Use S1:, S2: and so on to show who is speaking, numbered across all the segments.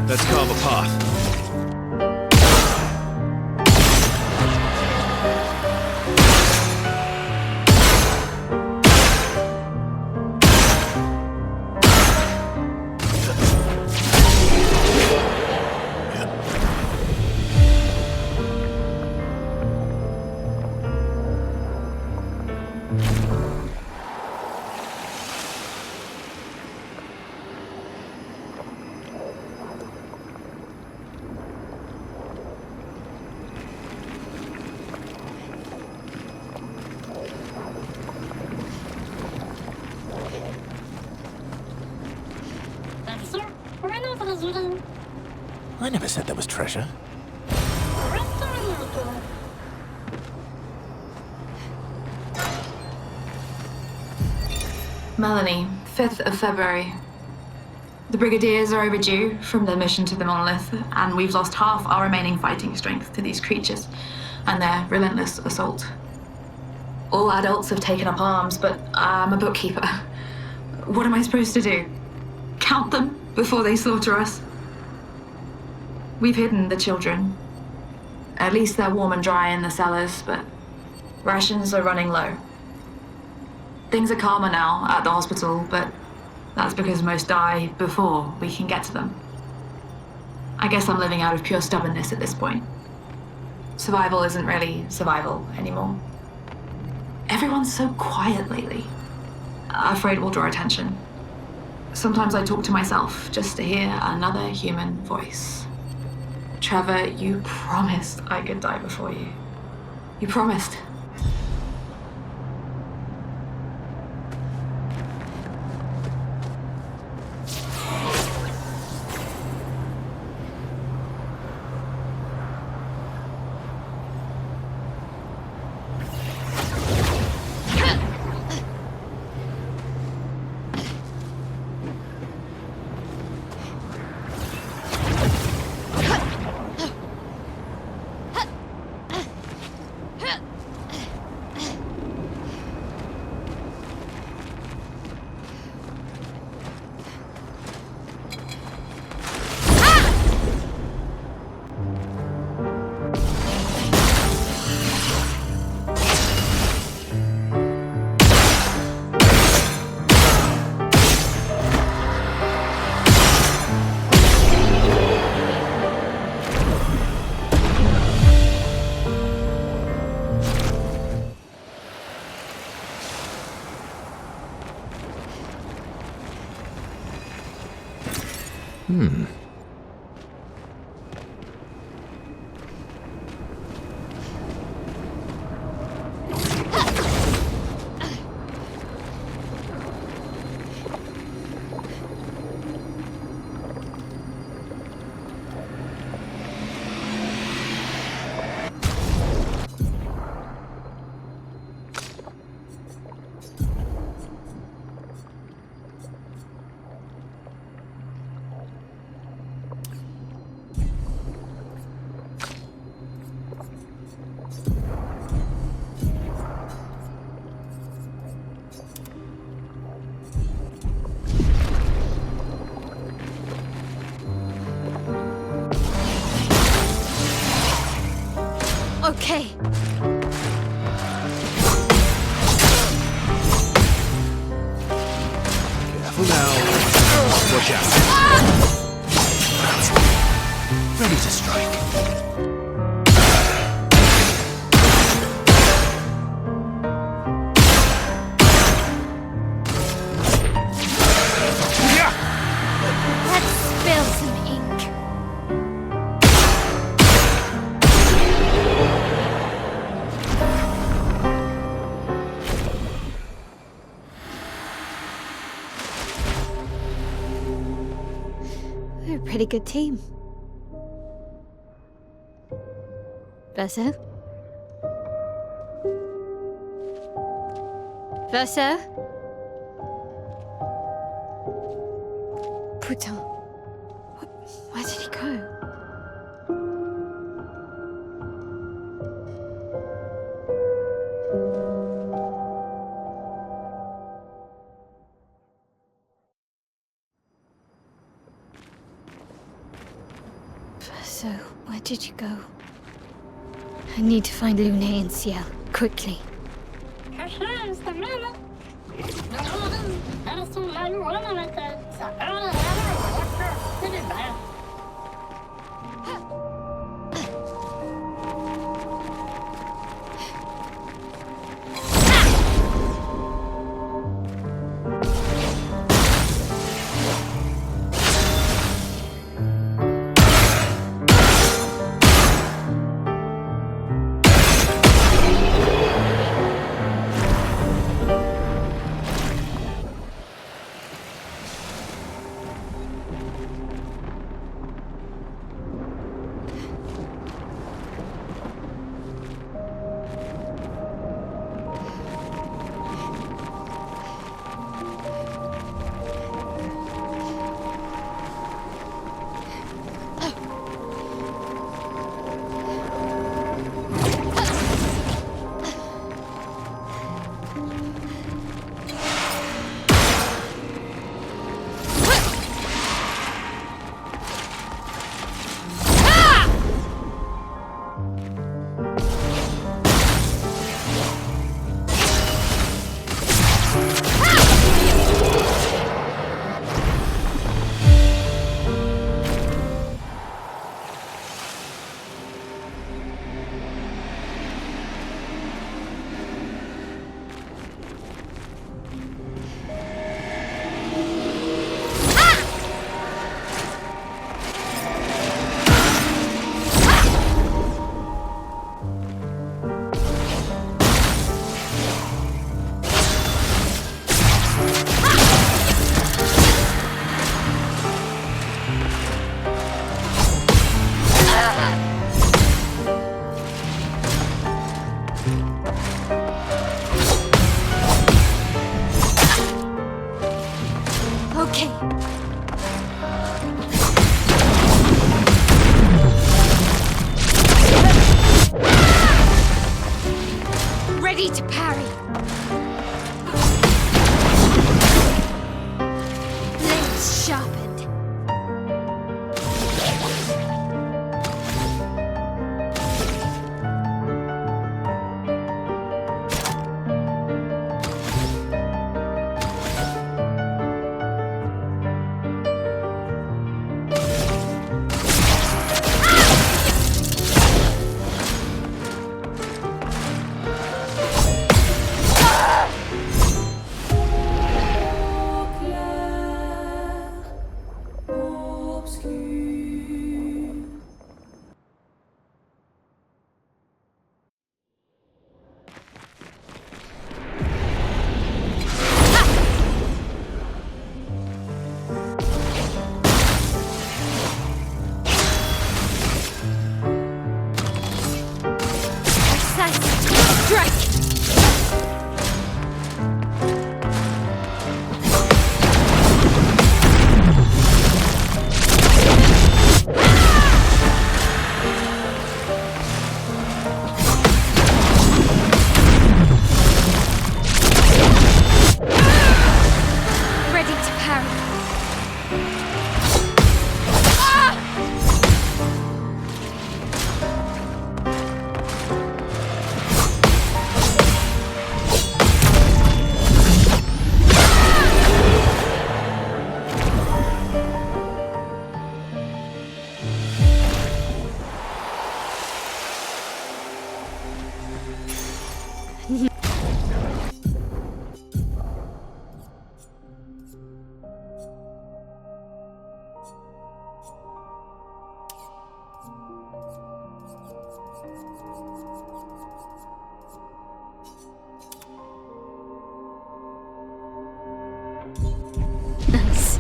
S1: Let's carve a path.
S2: I never said there was treasure.
S3: Melanie, 5th of February. The Brigadiers are overdue from their mission to the monolith, and we've lost half our remaining fighting strength to these creatures and their relentless assault. All adults have taken up arms, but I'm a bookkeeper. What am I supposed to do? Count them before they slaughter us? We've hidden the children. At least they're warm and dry in the cellars, but rations are running low. Things are calmer now at the hospital, but that's because most die before we can get to them. I guess I'm living out of pure stubbornness at this point. Survival isn't really survival anymore. Everyone's so quiet lately. Afraid we'll draw attention. Sometimes I talk to myself just to hear another human voice. Trevor, you promised I could die before you. You promised.
S4: Okay.
S1: Careful now. Watch out.
S2: Ready to strike.
S4: Let's spill some ink. We're a pretty good team. Verso? Verso? Putain. Where did he go? So, where did you go? I need to find Lune and Ciel, quickly. Ready to parry. Blades sharpened. Nice.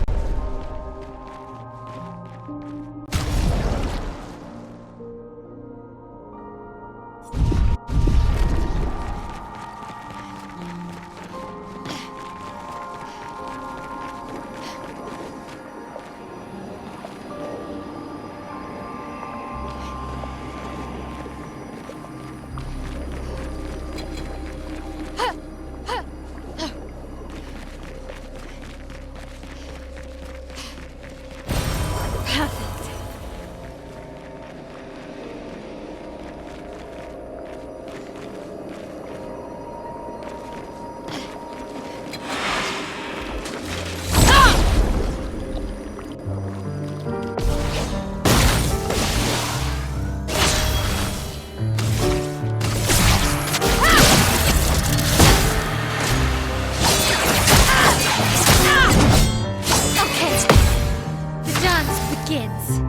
S4: begins.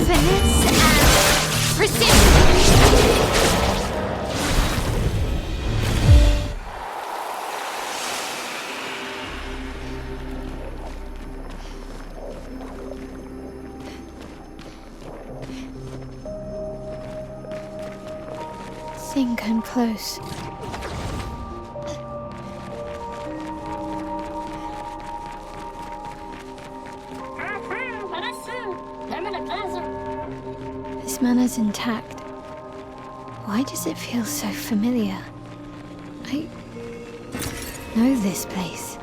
S4: Finesse and precision. Think I'm close. This manner's intact. Why does it feel so familiar? I know this place.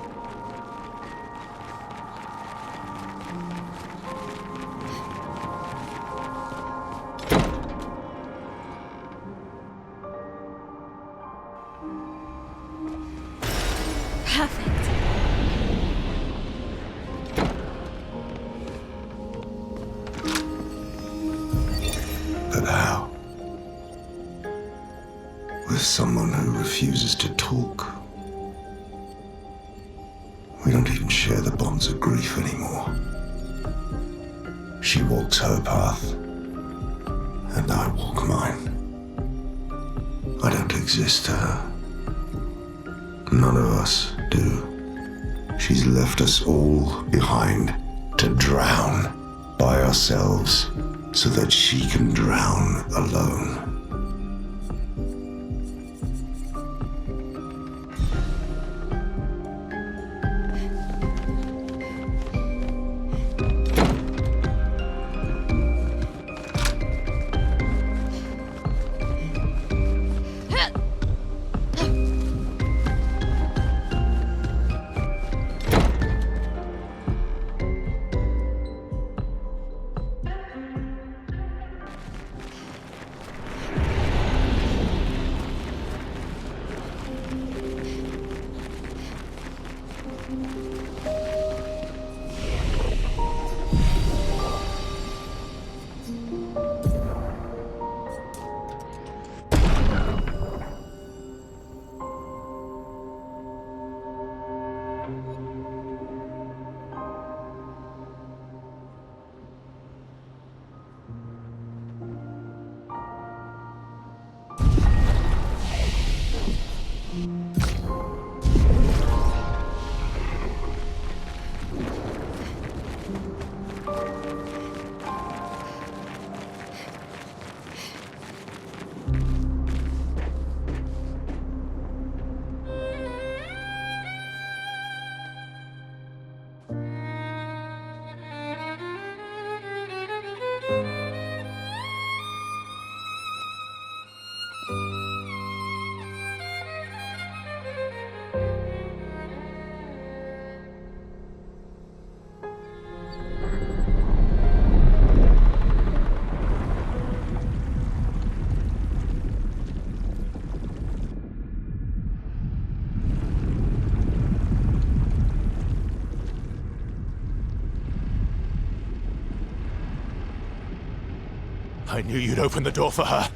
S4: Perfect.
S5: But how? With someone who refuses to talk. We don't even share the bonds of grief anymore. She walks her path, and I walk mine. I don't exist to her. None of us do. She's left us all behind to drown by ourselves so that she can drown alone.
S1: I knew you'd open the door for her.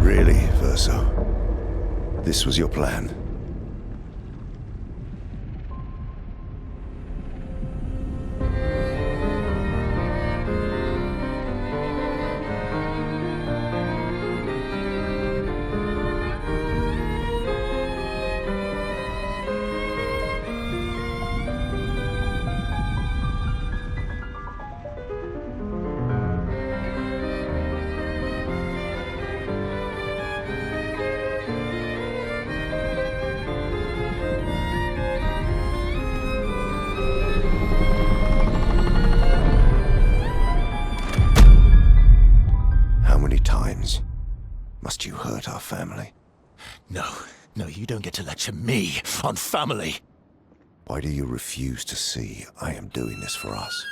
S5: Really, Verso? This was your plan? Must you hurt our family?
S1: No, you don't get to lecture me on family.
S5: Why do you refuse to see I am doing this for us?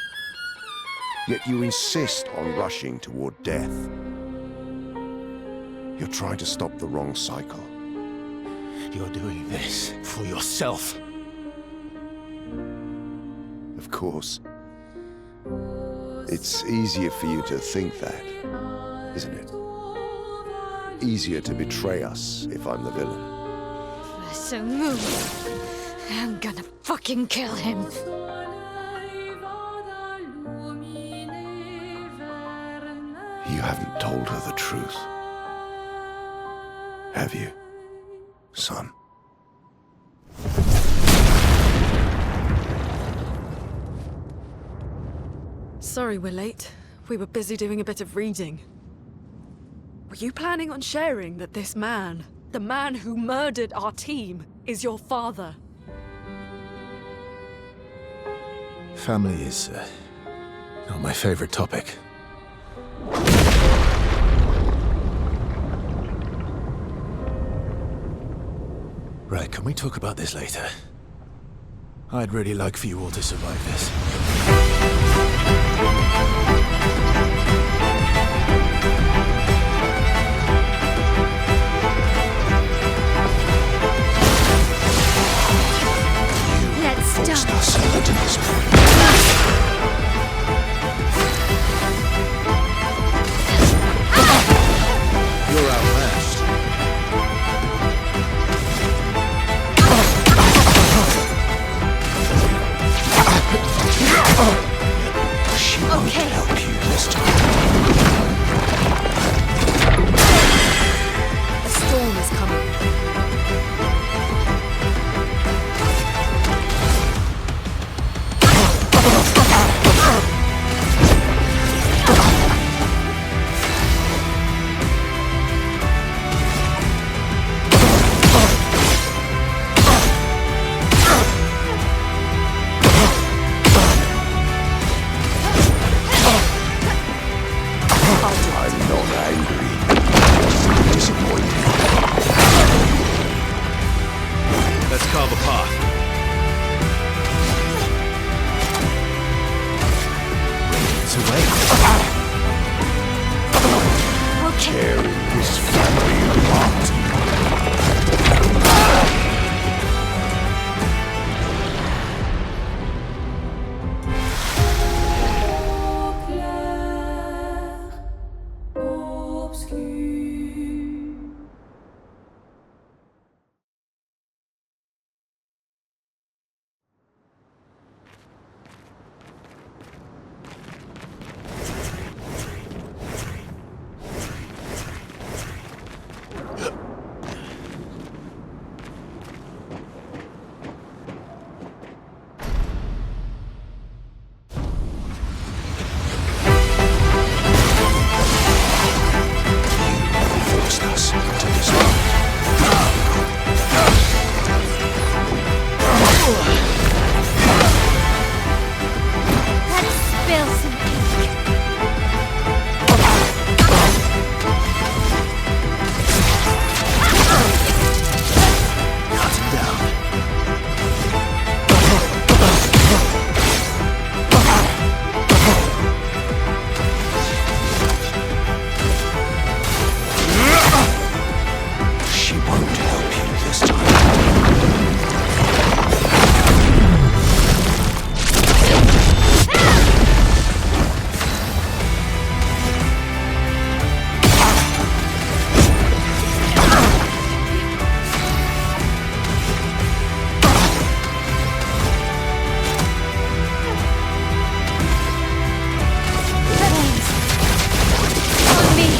S5: Yet you insist on rushing toward death. You're trying to stop the wrong cycle.
S1: You're doing this for yourself.
S5: Of course. It's easier for you to think that, isn't it? easier to betray us if I'm the villain.
S4: So move. I'm gonna fucking kill him.
S5: You haven't told her the truth. Have you, son?
S6: Sorry we're late. We were busy doing a bit of reading. Were you planning on sharing that this man, the man who murdered our team, is your father?
S1: Family is not my favorite topic. Right, can we talk about this later? I'd really like for you all to survive this.
S4: Let's stop.
S1: You're outmatched. She won't help you this time.
S6: A storm is coming.
S5: I'm not angry. Disappointed.
S1: Let's carve a path. Radiance away.
S5: Tearing this family apart.
S1: Forced us to destroy.
S4: Let's spill some ink.
S1: Cut him down. She won't help you this time.
S4: On me.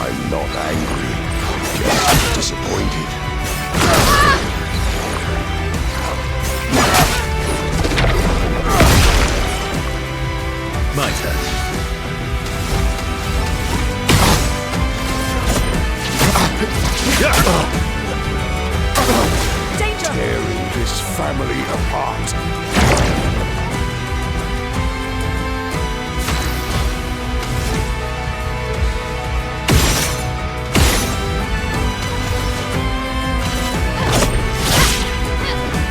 S5: I'm not angry. Just disappointed.
S1: My turn.
S6: Danger!
S5: Tearing this family apart.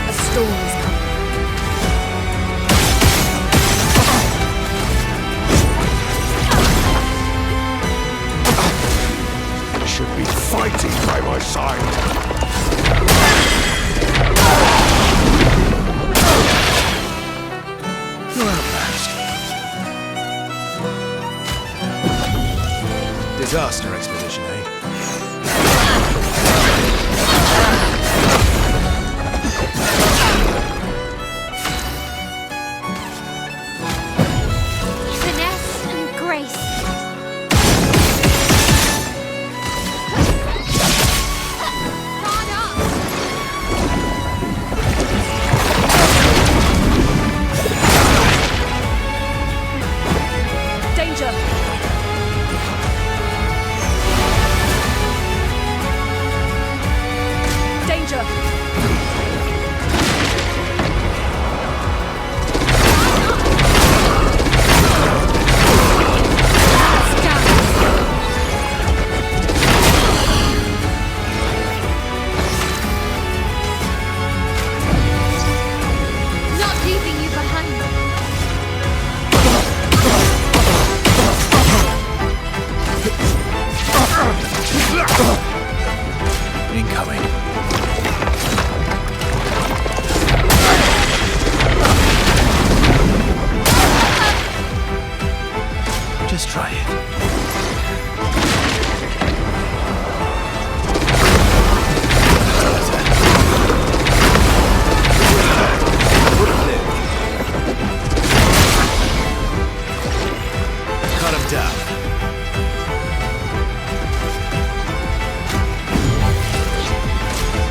S6: A storm is coming.
S5: Should be fighting by my side.
S1: You're outmatched. disaster expedition, eh?
S4: Finesse and grace. Guard up!
S6: Danger! Danger!
S4: Not leaving you behind.
S1: Incoming. Just try it. Cut him down.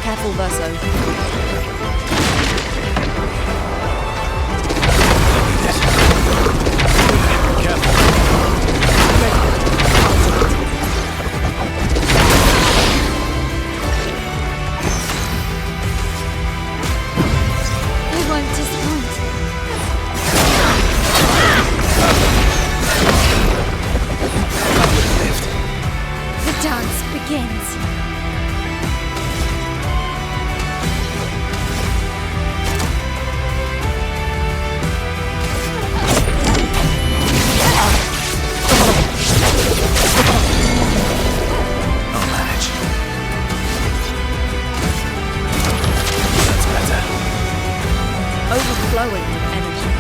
S6: Careful, Verso.
S1: Careful.
S4: I won't disappoint. The dance begins.
S1: I'll manage. That's better.
S6: Overflowing with energy.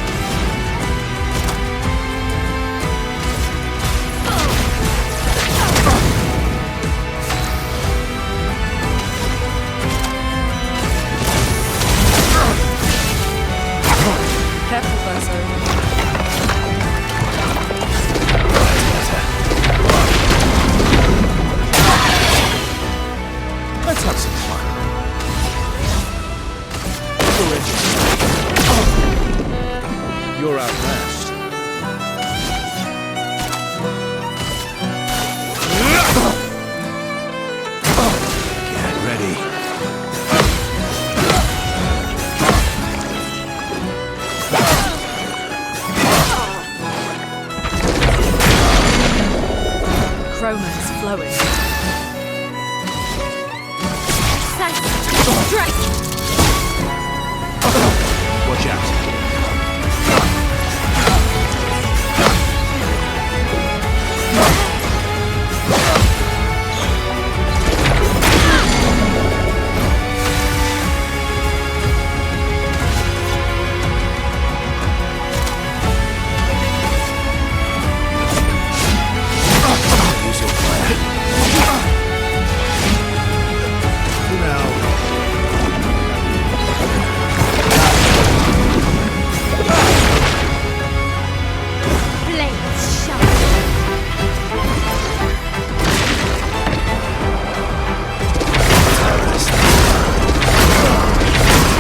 S6: Careful, Verso.
S1: Let's have some fun. You're outmatched. Get ready.
S6: Chroma's flowing.
S4: Strike!
S1: Watch out. Use your plan. Now.
S4: Blades sharp.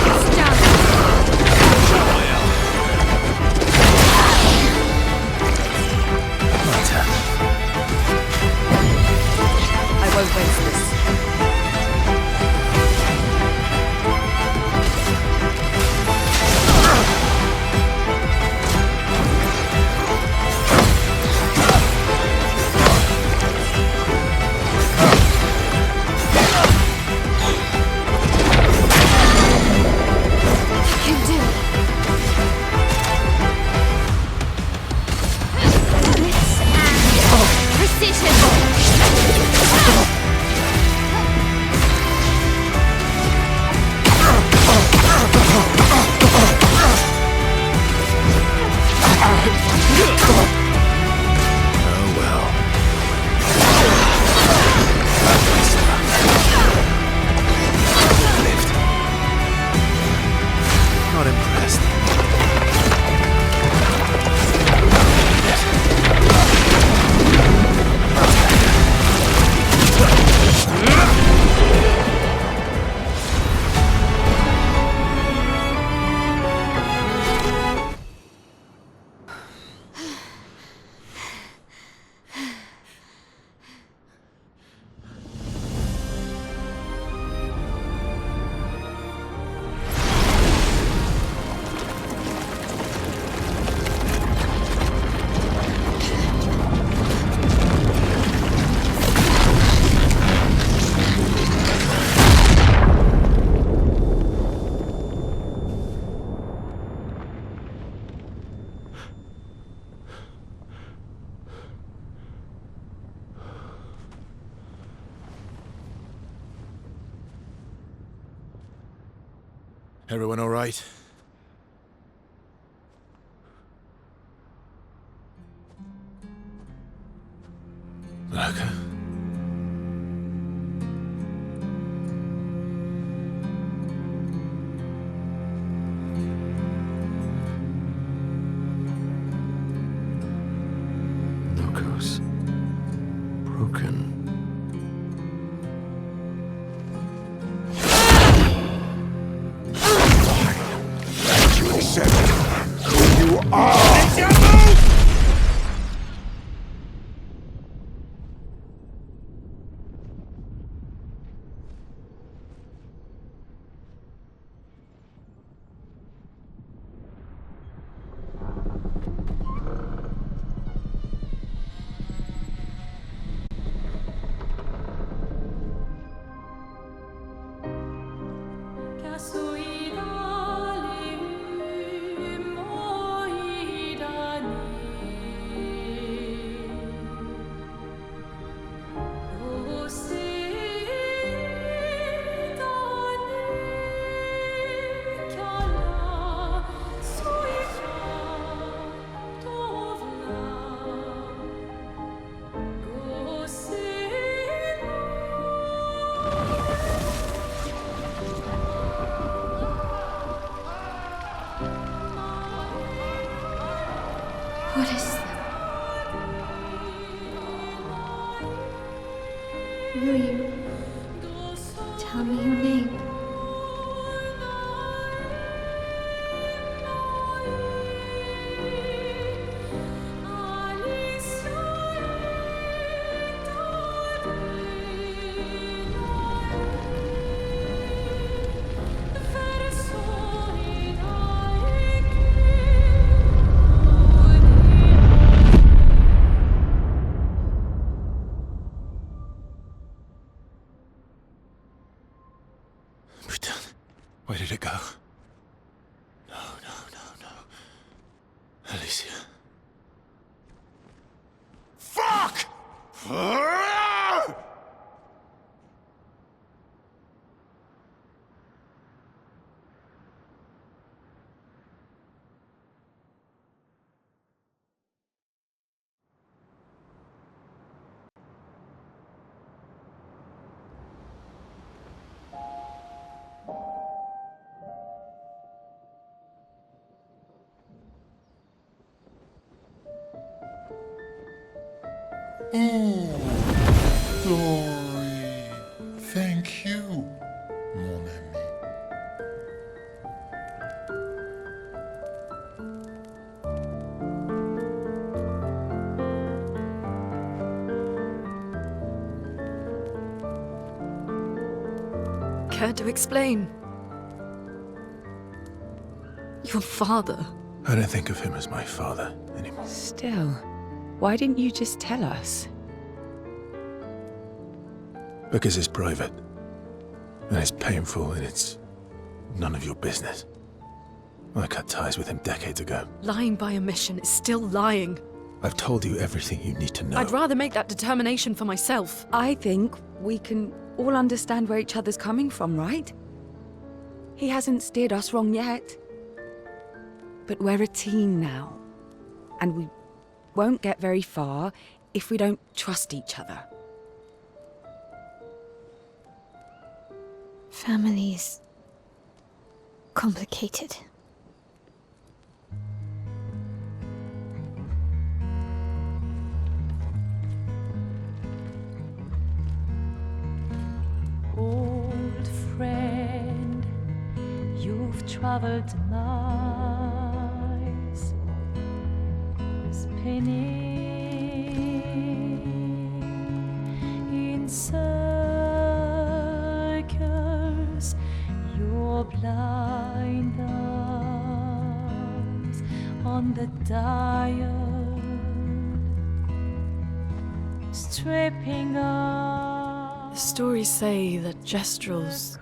S4: It's done.
S1: My turn.
S6: I won't waste this.
S4: Can do. Blitz and precision.
S1: Everyone all right? Okay.
S5: Locos. Broken. You accept who you are!
S4: What is that? Will you tell me your name?
S1: Where did it go? No. Alicia. Fuck!
S7: Oh, Glory. Thank you, mon ami.
S6: Care to explain? Your father.
S1: I don't think of him as my father anymore.
S8: Still, why didn't you just tell us?
S1: Because it's private. And it's painful and it's none of your business. I cut ties with him decades ago.
S6: Lying by omission is still lying.
S1: I've told you everything you need to know.
S6: I'd rather make that determination for myself.
S8: I think we can all understand where each other's coming from, right? He hasn't steered us wrong yet. But we're a team now. And we won't get very far if we don't trust each other.
S4: Family is complicated.
S9: Old friend, you've traveled miles, spinning in circles, your blind eyes on the dial, stripping off.
S6: The stories say that gestrels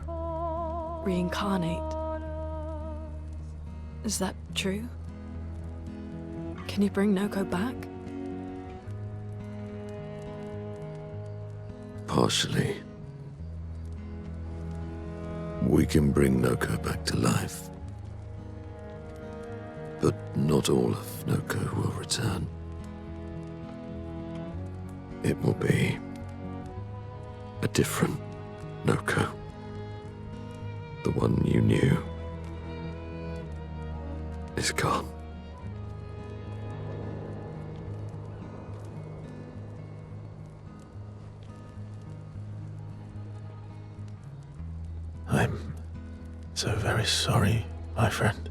S6: reincarnate. Is that true? Can you bring Noko back?
S5: Partially. We We can bring Noko back to life. But not all of Noko will return. It will be a different Noko. The one you knew is gone.
S1: I'm so very sorry, my friend.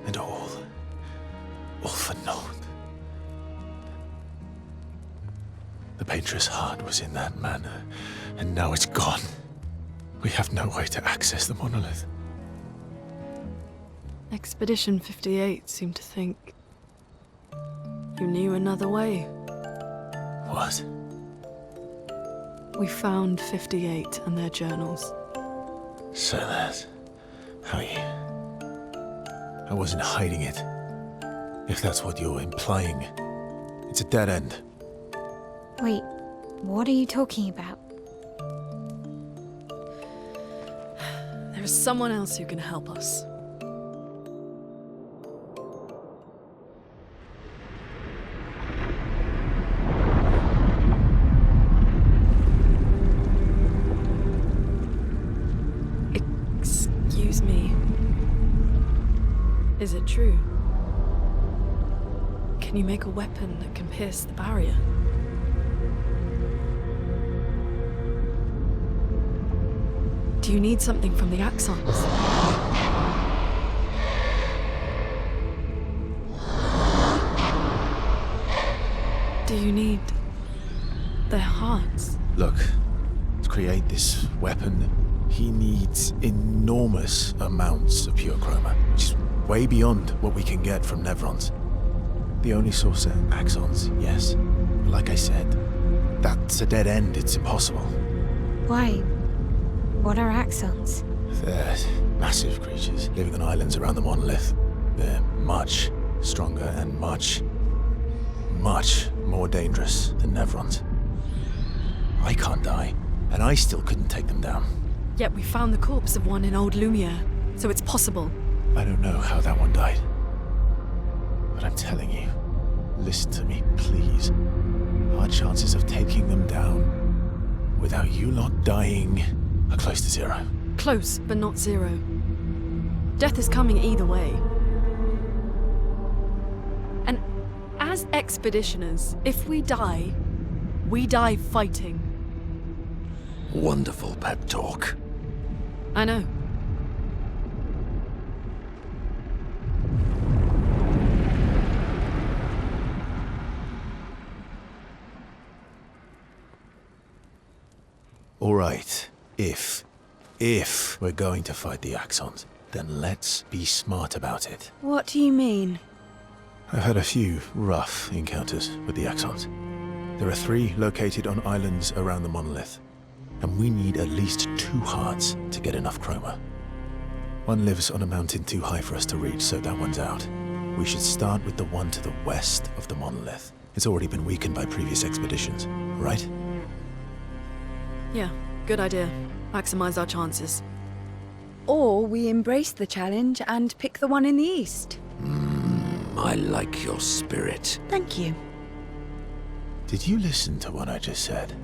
S1: And all for naught. The painter's heart was in that manor, and now it's gone. We have no way to access the monolith.
S6: Expedition 58 seemed to think you knew another way.
S1: What?
S6: We found 58 and their journals.
S1: So that's how you... I wasn't hiding it. If that's what you're implying. It's a dead end.
S4: Wait, what are you talking about?
S6: There is someone else who can help us. Excuse me. Is it true? Can you make a weapon that can pierce the barrier? Do you need something from the axons? Do you need their hearts?
S1: Look, to create this weapon, he needs enormous amounts of pure chroma, which is way beyond what we can get from Nevrons. The only source are axons, yes. But like I said, that's a dead end. It's impossible.
S4: Why? What are axons?
S1: They're massive creatures living on islands around the monolith. They're much stronger and much more dangerous than Nevrons. I can't die, and I still couldn't take them down.
S6: Yet we found the corpse of one in Old Lumiere, so it's possible.
S1: I don't know how that one died. But I'm telling you, listen to me, please. Our chances of taking them down without you lot dying are close to zero.
S6: Close, but not zero. Death is coming either way. And as expeditioners, if we die fighting.
S5: Wonderful pep talk.
S6: I know.
S1: All right, if we're going to fight the Axons, then let's be smart about it.
S8: What do you mean?
S1: I've had a few rough encounters with the Axons. There are 3 located on islands around the monolith, and we need at least 2 hearts to get enough chroma. One lives on a mountain too high for us to reach, so that one's out. We should start with the one to the west of the monolith. It's already been weakened by previous expeditions, right?
S6: Yeah, good idea. Maximize our chances.
S8: Or we embrace the challenge and pick the one in the east.
S5: I like your spirit.
S8: Thank you.
S1: Did you listen to what I just said?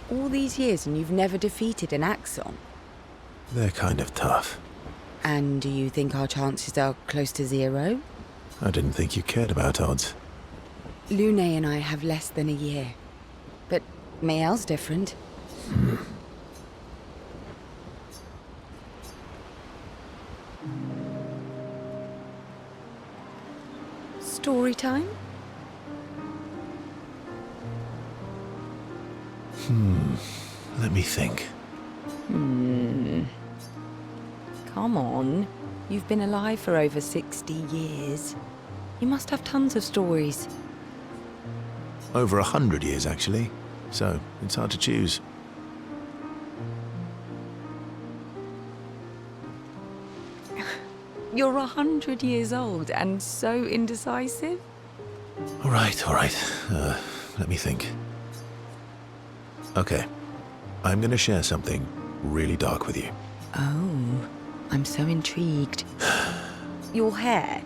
S8: All these years and you've never defeated an axon?
S1: They're kind of tough.
S8: And do you think our chances are close to 0?
S1: I didn't think you cared about odds.
S8: Lune and I have less than a year. But Mael's different. Story time?
S1: Let me think.
S8: Come on. You've been alive for over 60 years. You must have tons of stories.
S1: Over 100 years, actually. So, it's hard to choose.
S8: You're 100 years old and so indecisive?
S1: All right. Let me think. Okay. I'm gonna share something really dark with you.
S8: Oh, I'm so intrigued. Your hair?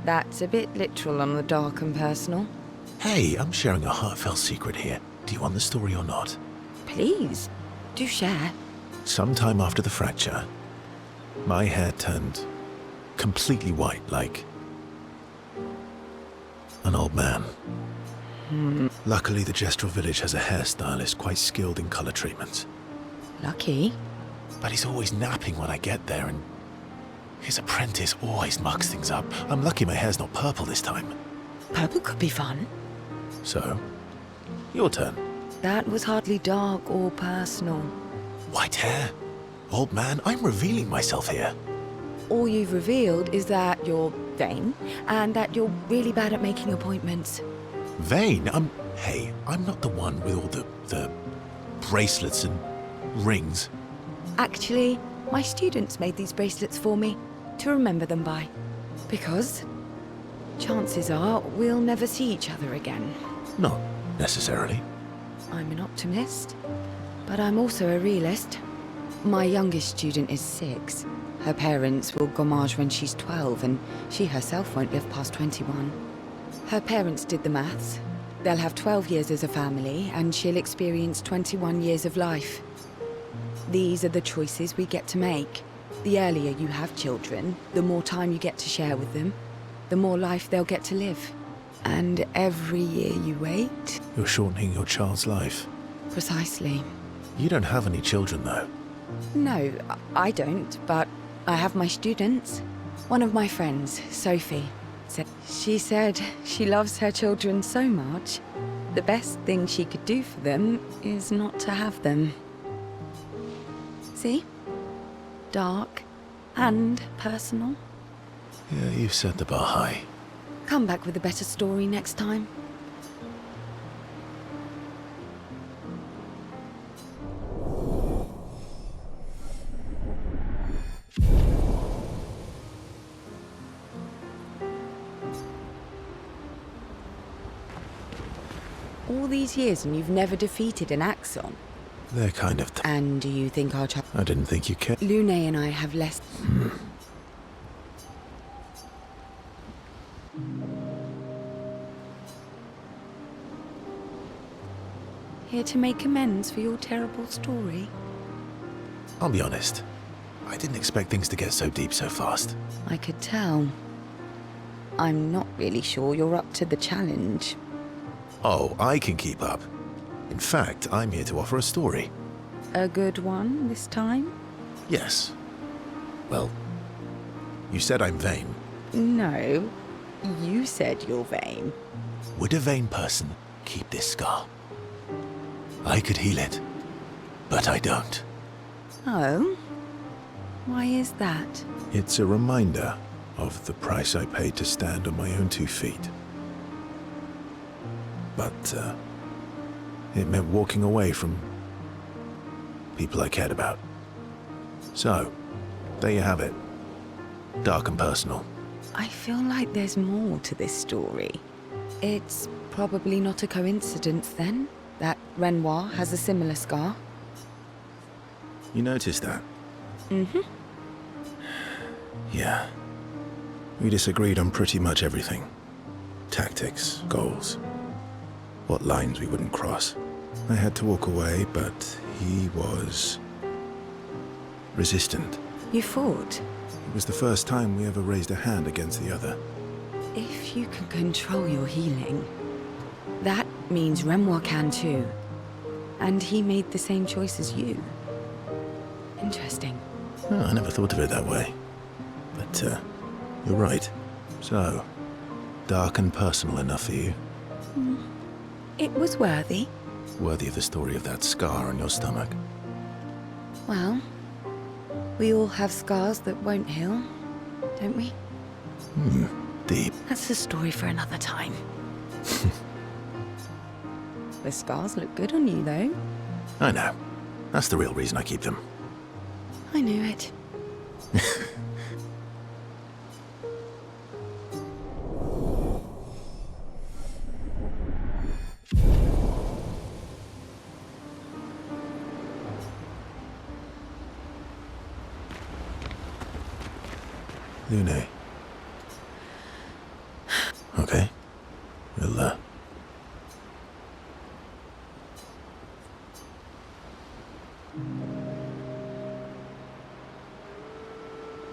S8: That's a bit literal on the dark and personal.
S1: Hey, I'm sharing a heartfelt secret here. Do you want the story or not?
S8: Please, do share.
S1: Sometime after the fracture, my hair turned completely white, like an old man. Luckily, the Gestural village has a hairstylist quite skilled in color treatments.
S8: Lucky.
S1: But he's always napping when I get there, and his apprentice always mucks things up. I'm lucky my hair's not purple this time.
S8: Purple could be fun.
S1: So, your turn.
S8: That was hardly dark or personal.
S1: White hair? Old man, I'm revealing myself here.
S8: All you've revealed is that you're vain, and that you're really bad at making appointments.
S1: Vain? Hey, I'm not the one with all the bracelets and rings.
S8: Actually, my students made these bracelets for me to remember them by. Because chances are we'll never see each other again.
S1: Not necessarily.
S8: I'm an optimist, but I'm also a realist. My youngest student is 6. Her parents will gommage when she's 12, and she herself won't live past 21. Her parents did the maths. They'll have 12 years as a family, and she'll experience 21 years of life. These are the choices we get to make. The earlier you have children, the more time you get to share with them, the more life they'll get to live. And every year you wait...
S1: You're shortening your child's life.
S8: Precisely.
S1: You don't have any children, though.
S8: No, I don't, but I have my students. One of my friends, Sophie, she said she loves her children so much, the best thing she could do for them is not to have them. See? Dark and personal.
S1: Yeah, you've set the bar high.
S8: Come back with a better story next time. All these years and you've never defeated an Axon?
S1: They're kind of...
S8: And do you think our child...
S1: I didn't think you cared.
S8: Lune and I have less... Here to make amends for your terrible story?
S1: I'll be honest. I didn't expect things to get so deep so fast.
S8: I could tell. I'm not really sure you're up to the challenge.
S1: Oh, I can keep up. In fact, I'm here to offer a story.
S8: A good one this time?
S1: Yes. Well, you said I'm vain.
S8: No, you said you're vain.
S1: Would a vain person keep this scar? I could heal it, but I don't.
S8: Oh? Why is that?
S1: It's a reminder of the price I paid to stand on my own 2 feet. But, it meant walking away from people I cared about. So, there you have it. Dark and personal.
S8: I feel like there's more to this story. It's probably not a coincidence, then, that Renoir has a similar scar.
S1: You noticed that?
S8: Mm-hmm.
S1: Yeah. We disagreed on pretty much everything. Tactics, goals, what lines we wouldn't cross. I had to walk away, but he was resistant.
S8: You fought?
S1: It was the first time we ever raised a hand against the other.
S8: If you can control your healing, that means Renoir can too. And he made the same choice as you. Interesting.
S1: Oh, I never thought of it that way. But, you're right. So, dark and personal enough for you?
S8: It was worthy.
S1: Worthy of the story of that scar on your stomach.
S8: Well, we all have scars that won't heal, don't we?
S1: Deep.
S8: That's a story for another time. The scars look good on you, though.
S1: I know. That's the real reason I keep them.
S8: I knew it.
S1: Lune. Okay. We'll,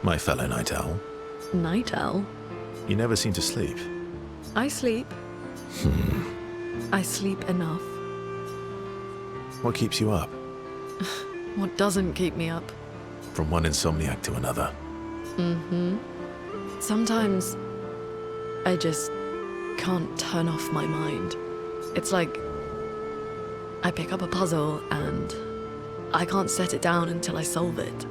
S1: My fellow night owl.
S6: Night owl?
S1: You never seem to sleep.
S6: I sleep. I sleep enough.
S1: What keeps you up?
S6: What doesn't keep me up?
S1: From one insomniac to another.
S6: Sometimes I just can't turn off my mind. It's like I pick up a puzzle and I can't set it down until I solve it.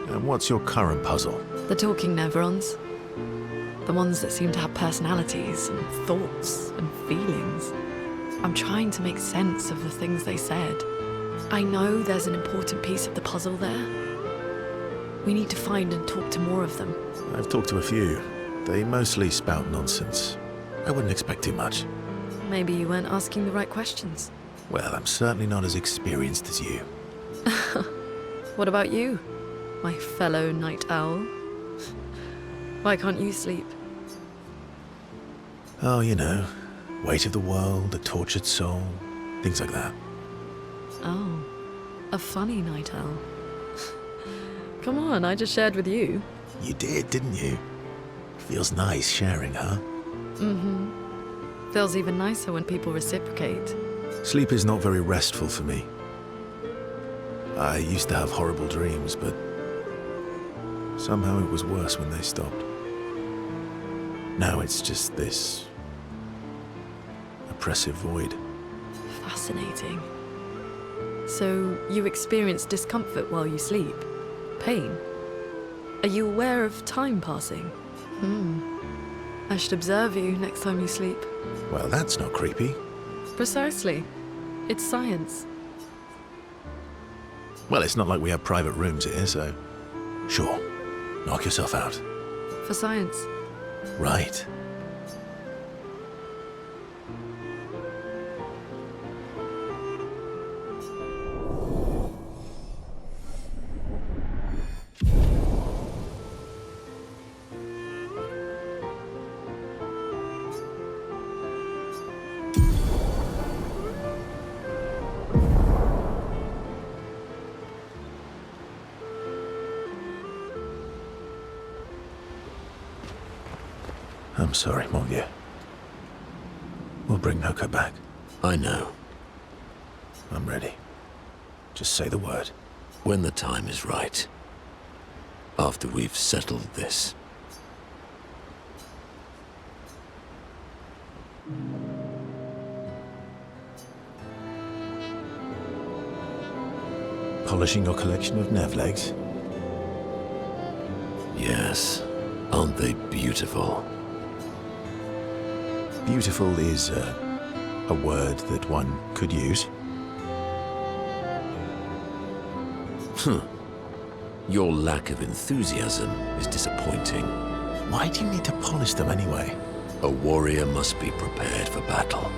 S1: And what's your current puzzle?
S6: The talking nevrons. The ones that seem to have personalities and thoughts and feelings. I'm trying to make sense of the things they said. I know there's an important piece of the puzzle there. We need to find and talk to more of them.
S1: I've talked to a few. They mostly spout nonsense. I wouldn't expect too much.
S6: Maybe you weren't asking the right questions.
S1: Well, I'm certainly not as experienced as you.
S6: What about you, my fellow night owl? Why can't you sleep?
S1: Oh, you know, weight of the world, a tortured soul, things like that.
S6: Oh, a funny night owl. Come on, I just shared with you.
S1: You did, didn't you? Feels nice sharing, huh?
S6: Feels even nicer when people reciprocate.
S1: Sleep is not very restful for me. I used to have horrible dreams, but somehow it was worse when they stopped. Now it's just this oppressive void.
S6: Fascinating. So you experience discomfort while you sleep? Pain? Are you aware of time passing? I should observe you next time you sleep.
S1: Well, that's not creepy.
S6: Precisely. It's science.
S1: Well, it's not like we have private rooms here, so... Sure, knock yourself out.
S6: For science.
S1: Right. I'm sorry, mon vieux. We'll bring Noko back.
S2: I know.
S1: I'm ready. Just say the word.
S2: When the time is right. After we've settled this.
S1: Polishing your collection of Nevlegs?
S2: Yes. Aren't they beautiful?
S1: Beautiful is a word that one could use.
S2: Your lack of enthusiasm is disappointing.
S1: Why do you need to polish them anyway?
S2: A warrior must be prepared for battle.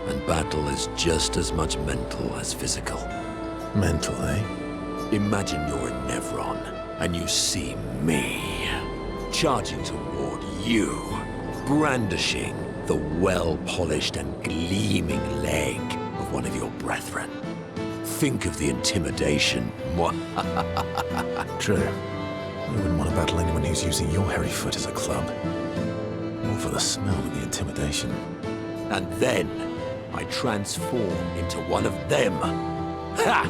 S2: And battle is just as much mental as physical.
S1: Mental, eh?
S2: Imagine you're a Nevron, and you see me, charging toward you, brandishing the well-polished and gleaming leg of one of your brethren. think of the intimidation.
S1: True. You wouldn't want to battle anyone who's using your hairy foot as a club. More for the smell than the intimidation.
S2: And then I transform into one of them. Ha!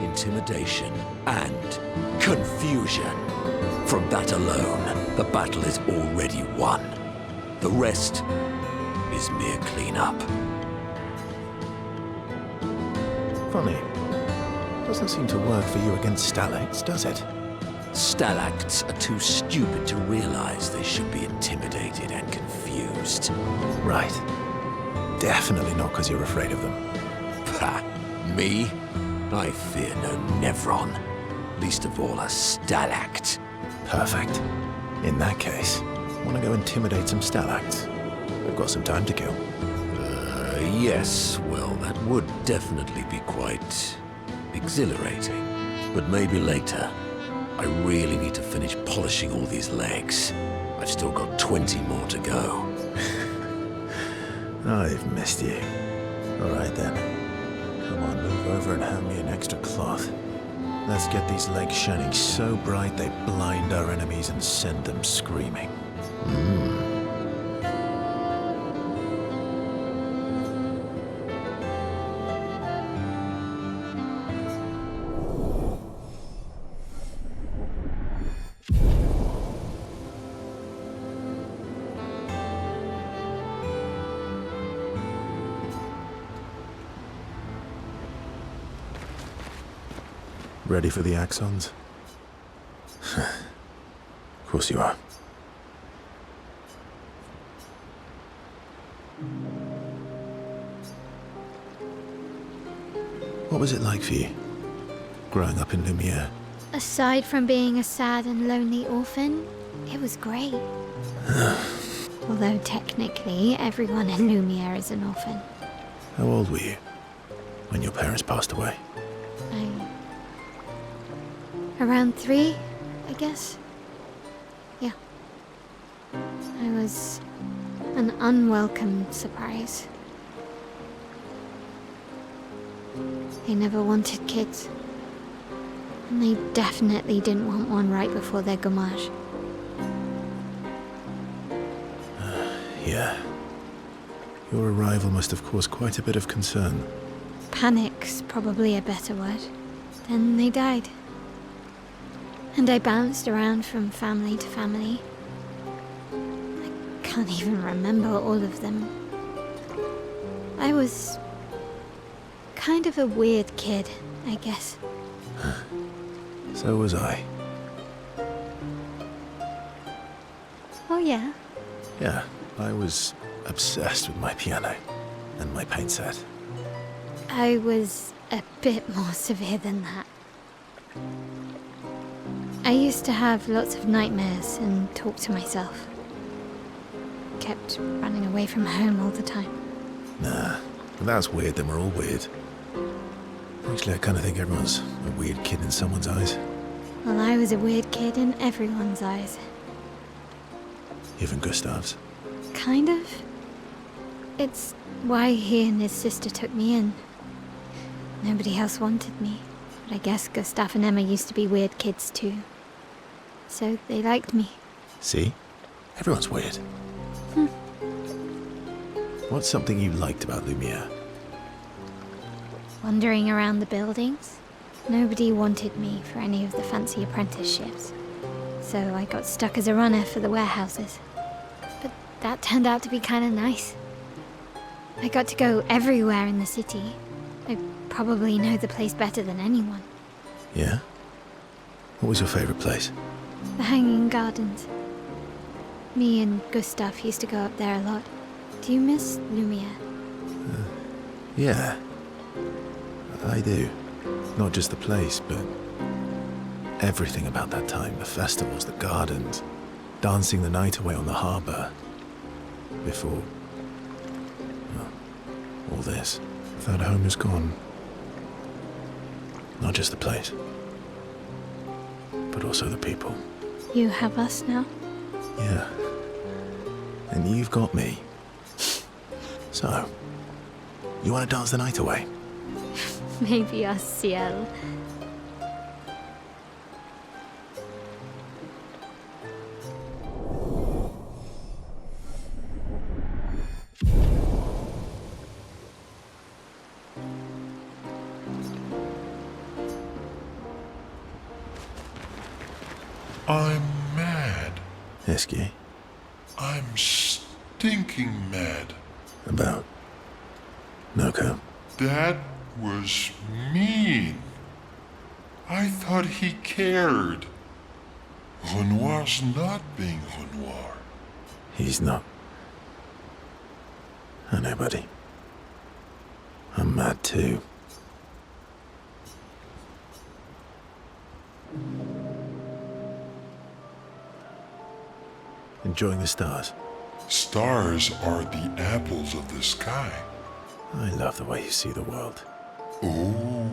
S2: Intimidation and confusion. From that alone, the battle is already won. The rest is mere cleanup.
S1: Funny. Doesn't seem to work for you against stalags, does it?
S2: Stalacts are too stupid to realize they should be intimidated and confused.
S1: Right. Definitely not because you're afraid of them.
S2: Ha! Me? I fear no Nevron. Least of all a stalact.
S1: Perfect. In that case, want to go intimidate some stalacts? We've got some time to kill.
S2: Yes, well, that would definitely be quite exhilarating. But maybe later. I really need to finish polishing all these legs. I've still got 20 more to go.
S1: I've missed you. All right then. Come on, move over and hand me an extra cloth. Let's get these legs shining so bright they blind our enemies and send them screaming. Ready for the axons? Of course you are. What was it like for you, growing up in Lumiere?
S4: Aside from being a sad and lonely orphan, it was great. Although technically, everyone in Lumiere is an orphan.
S1: How old were you when your parents passed away?
S4: Around 3, I guess. Yeah. I was an unwelcome surprise. They never wanted kids. And they definitely didn't want one right before their gommage.
S1: Yeah. Your arrival must have caused quite a bit of concern.
S4: Panic's probably a better word. Then they died. And I bounced around from family to family. I can't even remember all of them. I was kind of a weird kid, I guess.
S1: So was I.
S4: Oh yeah?
S1: Yeah, I was obsessed with my piano and my paint set.
S4: I was a bit more severe than that. I used to have lots of nightmares and talk to myself. Kept running away from home all the time.
S1: Nah, if that's weird, then we're all weird. Actually, I kind of think everyone's a weird kid in someone's eyes.
S4: Well, I was a weird kid in everyone's eyes.
S1: Even Gustav's.
S4: Kind of. It's why he and his sister took me in. Nobody else wanted me. But I guess Gustav and Emma used to be weird kids too. So they liked me.
S1: See? Everyone's weird. What's something you liked about Lumiere?
S4: Wandering around the buildings. Nobody wanted me for any of the fancy apprenticeships. So I got stuck as a runner for the warehouses. But that turned out to be kind of nice. I got to go everywhere in the city. I probably know the place better than anyone.
S1: Yeah? What was your favorite place?
S4: The Hanging Gardens. Me and Gustav used to go up there a lot. Do you miss Lumiere?
S1: Yeah. I do. Not just the place, but everything about that time. The festivals, the gardens, dancing the night away on the harbour. Before... well, all this. That home is gone. Not just the place, but also the people.
S4: You have us now?
S1: Yeah. And you've got me. So, you want to dance the night away?
S4: Maybe our ciel.
S7: I'm mad.
S1: Est-ce que?
S7: I'm stinking mad.
S1: About? Noko?
S7: That was mean. I thought he cared. Renoir's not being Renoir.
S1: He's not. I know, buddy. I'm mad too. Enjoying the stars?
S7: Stars are the apples of the sky.
S1: I love the way you see the world.
S7: Oh,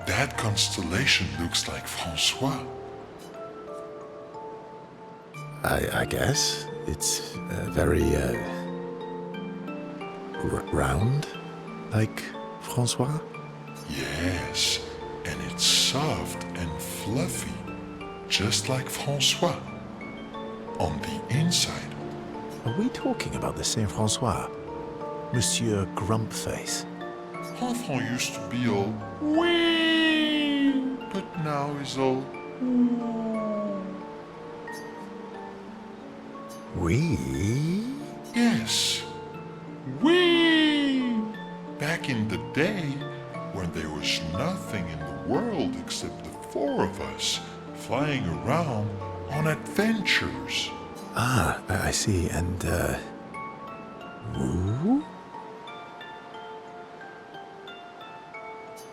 S7: that constellation looks like Francois.
S1: I guess. It's very, round, like Francois?
S7: Yes, and it's soft and fluffy, just like Francois. On the inside.
S1: Are we talking about the Saint Francois? Monsieur Grumpface?
S7: Enfant used to be all wee, but now he's all
S1: We?
S7: yes, wee. Back in the day, when there was nothing in the world except the four of us flying around on adventures.
S1: Ah, I see. And, woo?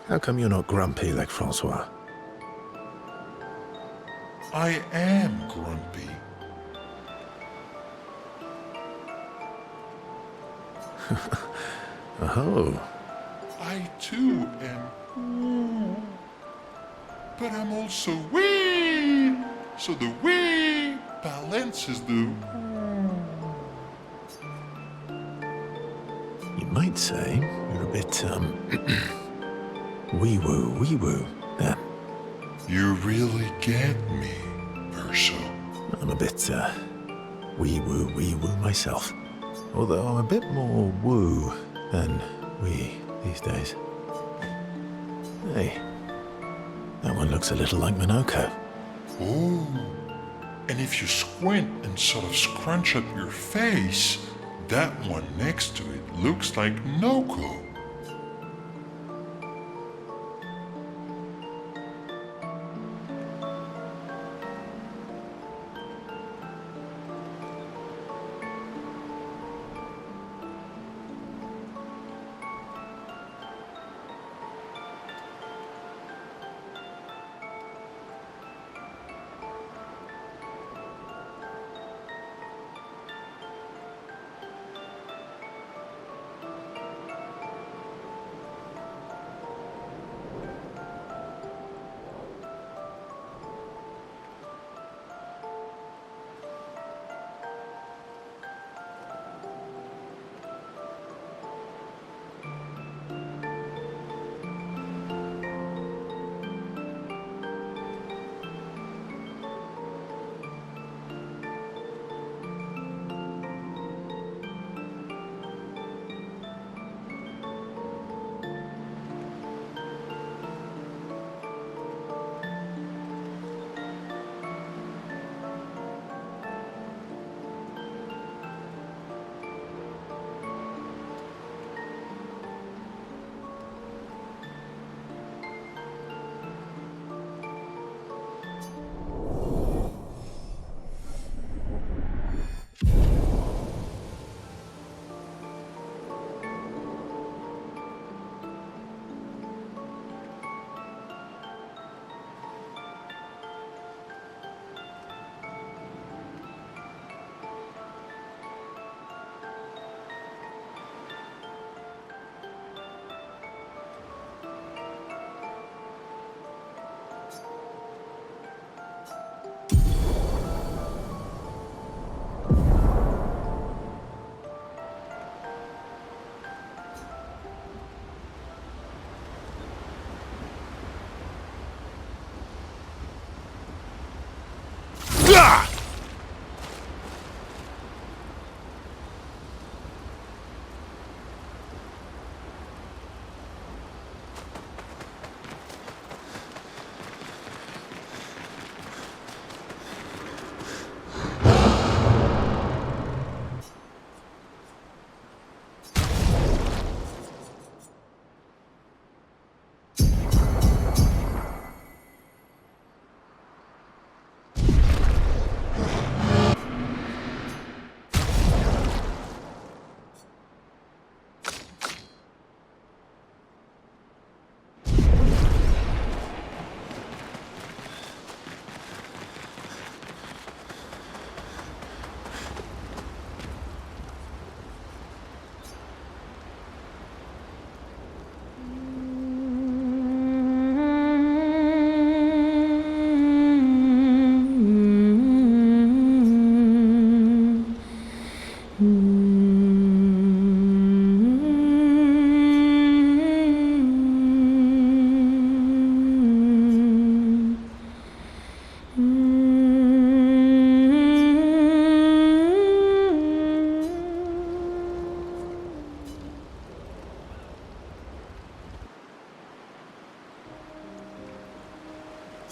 S1: How come you're not grumpy like Francois?
S7: I am grumpy.
S1: Oh.
S7: I too am. But I'm also wee. So the wee balances the.
S1: You might say you're a bit, wee-woo, then.
S7: You really get me, Verso.
S1: I'm a bit, wee-woo myself. Although I'm a bit more woo than wee these days. Hey, that one looks a little like Minoko.
S7: Oh, and if you squint and sort of scrunch up your face, that one next to it looks like Noko.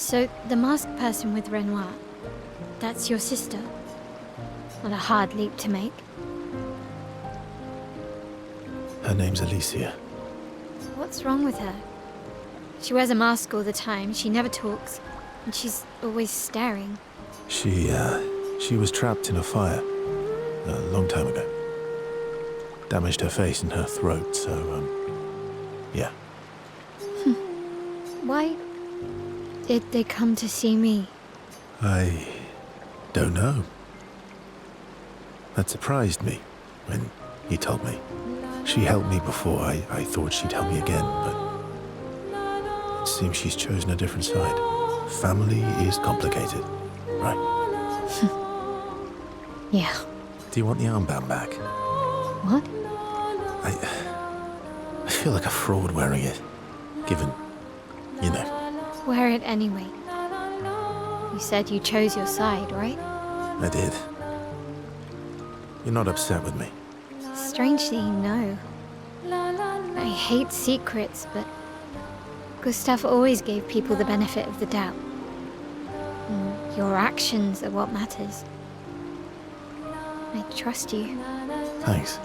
S4: So, the masked person with Renoir, that's your sister? Not a hard leap to make.
S1: Her name's Alicia.
S4: What's wrong with her? She wears a mask all the time, she never talks, and she's always staring.
S1: She was trapped in a fire a long time ago. Damaged her face and her throat, so, yeah.
S4: Why did they come to see me?
S1: I don't know. That surprised me when you told me. She helped me before. I thought she'd help me again, but it seems she's chosen a different side. Family is complicated, right?
S4: Yeah.
S1: Do you want the armband back?
S4: What?
S1: I feel like a fraud wearing it, given, you know.
S4: Wear it anyway. You said you chose your side, right?
S1: I did. You're not upset with me.
S4: Strangely, no. I hate secrets, but Gustav always gave people the benefit of the doubt. And your actions are what matters. I trust you.
S1: Thanks.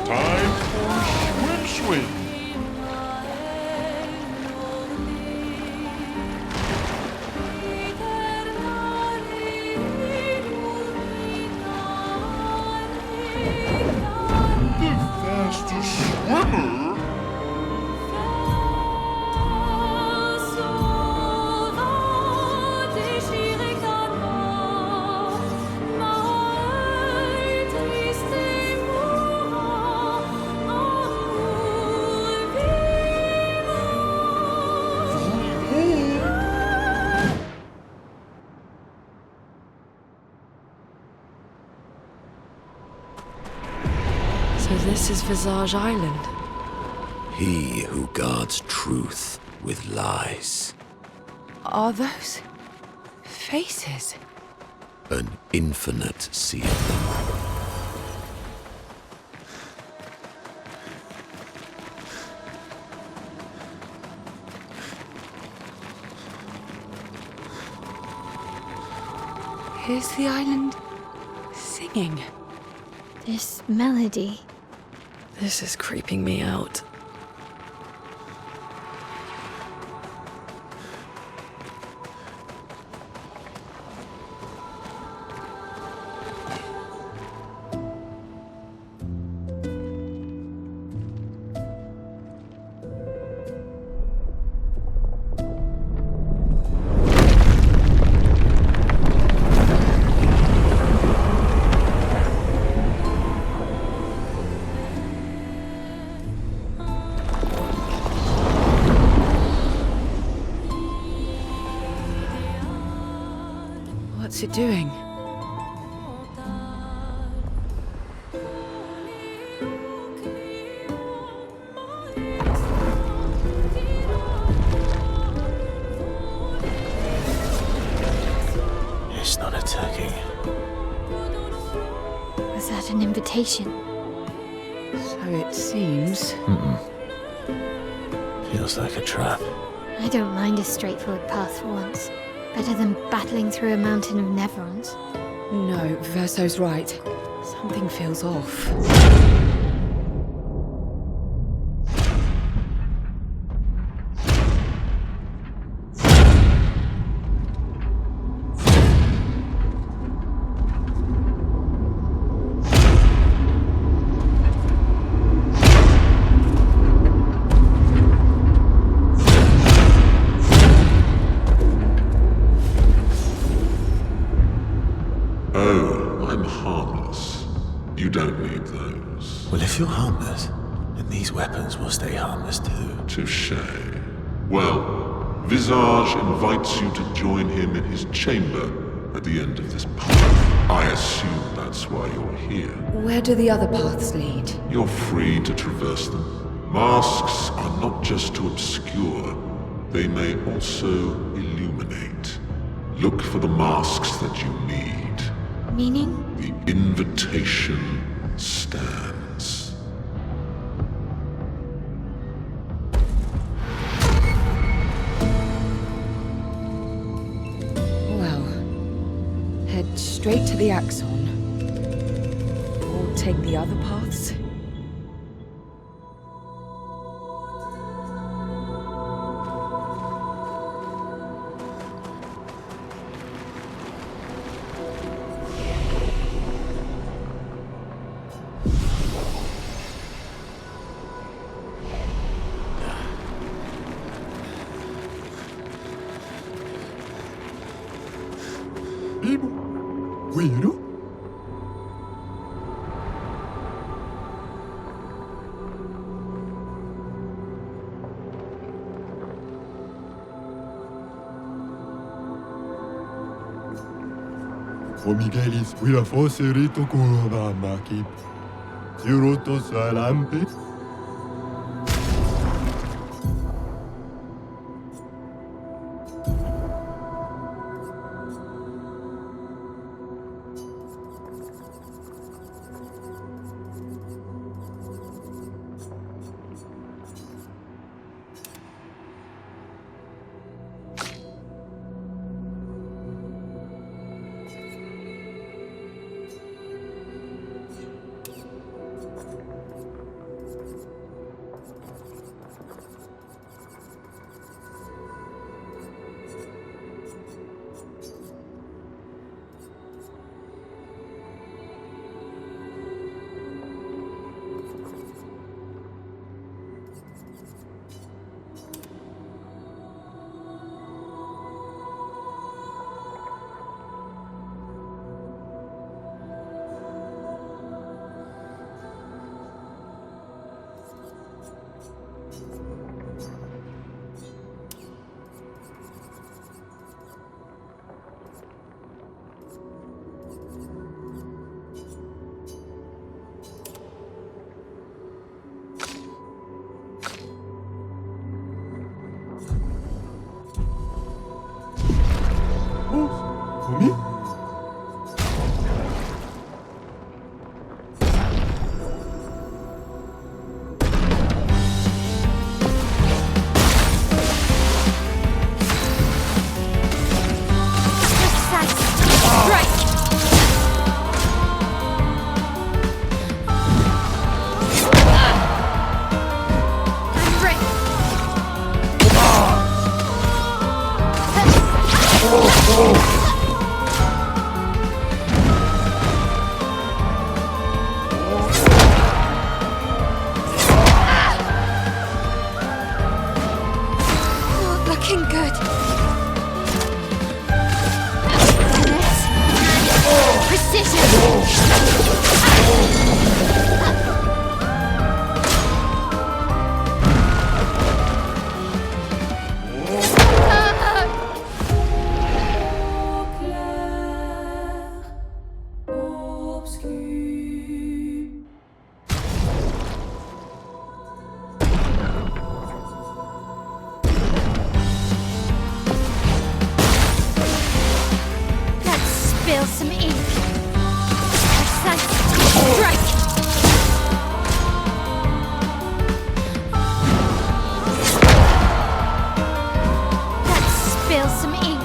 S7: Time for swim. The fastest swimmer.
S6: So this is Visage Island.
S2: He who guards truth with lies.
S8: Are those faces?
S2: An infinite sea of them.
S8: Here's the island singing.
S4: This melody.
S6: This is creeping me out. What's it doing?
S1: It's not attacking.
S4: Was that an invitation?
S8: So it seems.
S1: Feels like a trap.
S4: I don't mind a straightforward path for once. Better than battling through a mountain of Neverons.
S8: No, Verso's right. Something feels off.
S7: Oh, I'm harmless. You don't need those.
S1: Well, if you're harmless, then These weapons will stay harmless too.
S7: Touché. Well, Visage invites you to join him in his chamber at the end of this path. I assume that's why you're here.
S8: Where do the other paths lead?
S7: You're free to traverse them. Masks are not just to obscure, they may also illuminate. Look for the masks that you need.
S4: Meaning?
S7: The invitation stands.
S8: Well, head straight to the Axon. Or take the other paths.
S10: Omigelis quia fosserito coroba macip, Sirotos alampe.
S4: Looking good. Precision. Spill some ink. Precise strike. Let's spill some ink.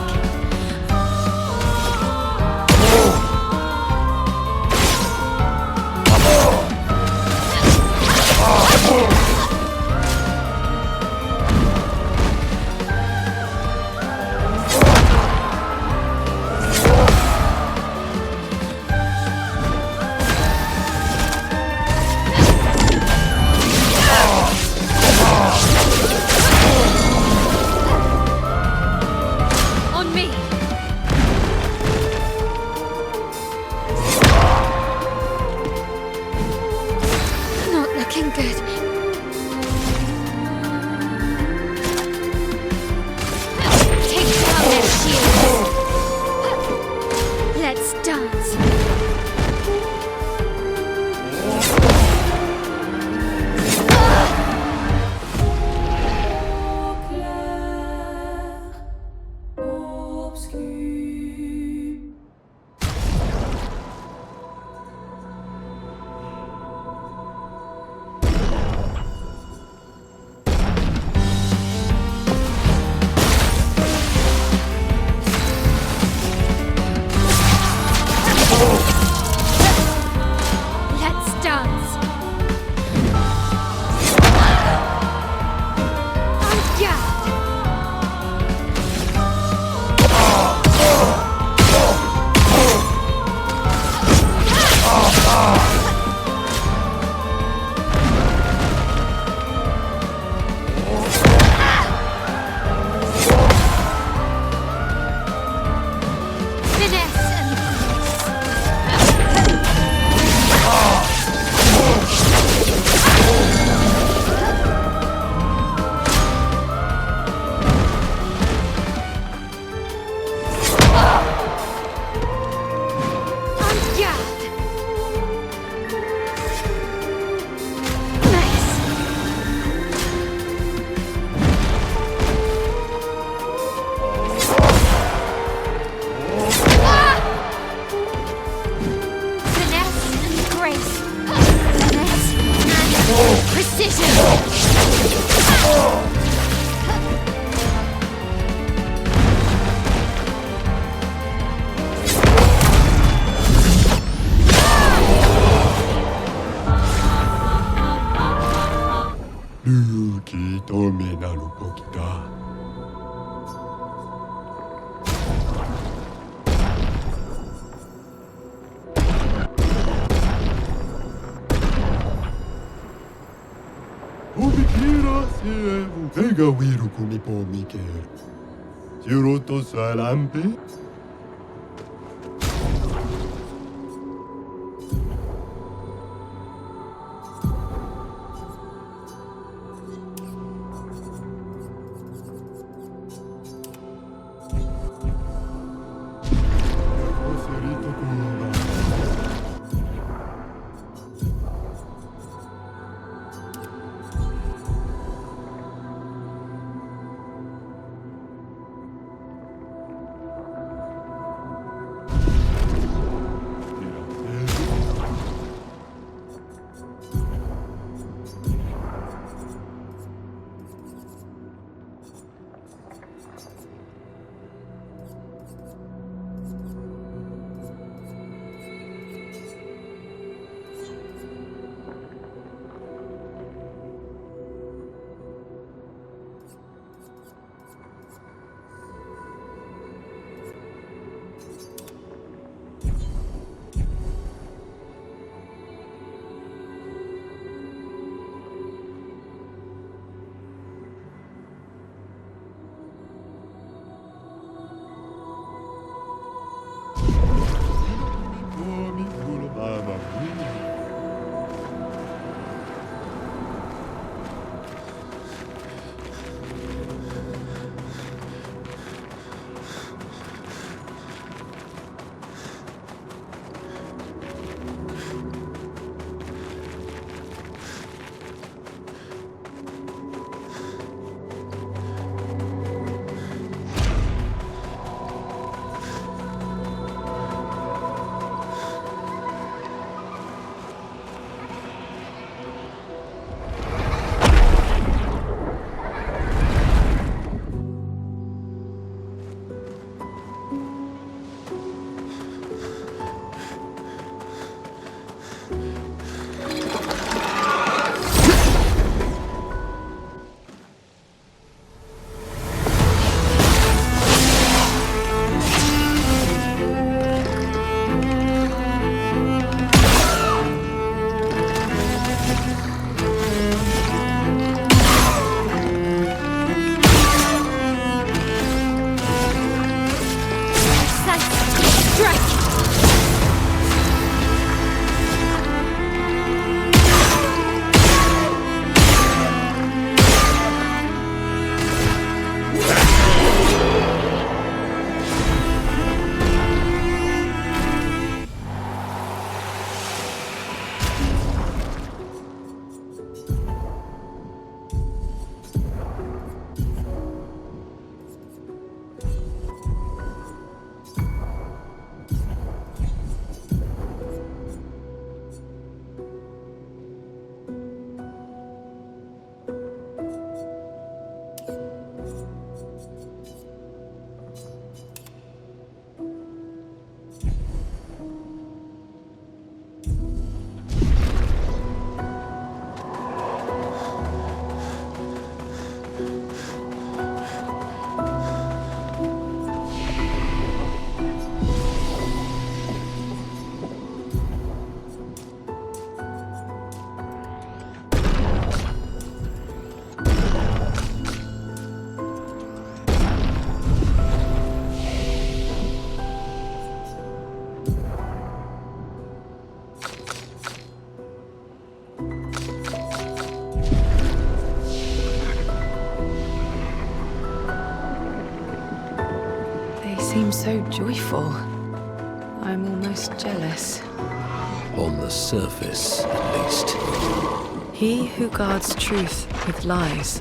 S10: Pega wiru kumi po mike. Tiroto salampe.
S6: Seem so joyful. I'm almost jealous.
S2: On the surface, at least.
S6: He who guards truth with lies.